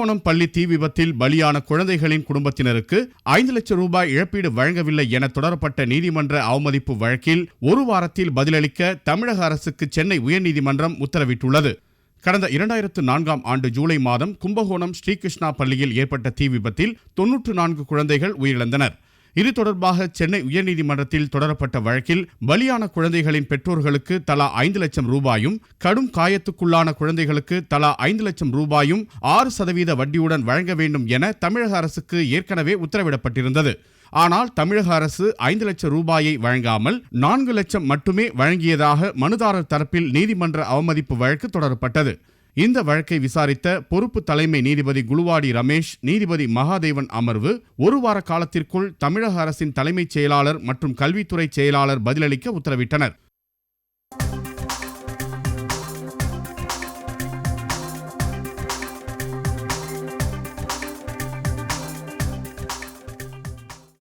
கும்பகோணம் பள்ளி தீ விபத்தில் பலியான குழந்தைகளின் குடும்பத்தினருக்கு 5 லட்சம் ரூபாய் இழப்பீடு வழங்கவில்லை என தொடரப்பட்ட நீதிமன்ற அவமதிப்பு வழக்கில் ஒரு வாரத்தில் பதிலளிக்க தமிழக அரசுக்கு சென்னை உயர்நீதிமன்றம் உத்தரவிட்டுள்ளது. கடந்த 2004ஆம் ஆண்டு ஜூலை மாதம் கும்பகோணம் ஸ்ரீகிருஷ்ணா பள்ளியில் ஏற்பட்ட தீ விபத்தில் 94 குழந்தைகள் உயிரிழந்தனர். இது தொடர்பாக சென்னை உயர்நீதிமன்றத்தில் தொடரப்பட்ட வழக்கில் பலியான குழந்தைகளின் பெற்றோர்களுக்கு தலா 5 லட்சம் ரூபாயும், கடும் காயத்துக்குள்ளான குழந்தைகளுக்கு தலா 5 லட்சம் ரூபாயும் 6% வட்டியுடன் வழங்க வேண்டும் என தமிழக அரசுக்கு ஏற்கனவே உத்தரவிடப்பட்டிருந்தது. ஆனால் தமிழக அரசு 5 லட்சம் ரூபாயை வழங்காமல் 4 லட்சம் மட்டுமே வழங்கியதாக மனுதாரர் தரப்பில் நீதிமன்ற அவமதிப்பு வழக்கு தொடரப்பட்டது. இந்த வழக்கை விசாரித்த பொறுப்பு தலைமை நீதிபதி குலுவாடி ரமேஷ், நீதிபதி மகாதேவன் அமர்வு ஒரு வார காலத்திற்குள் தமிழக அரசின் தலைமைச் செயலாளர் மற்றும் கல்வித்துறை செயலாளர் பதிலளிக்க உத்தரவிட்டனர்.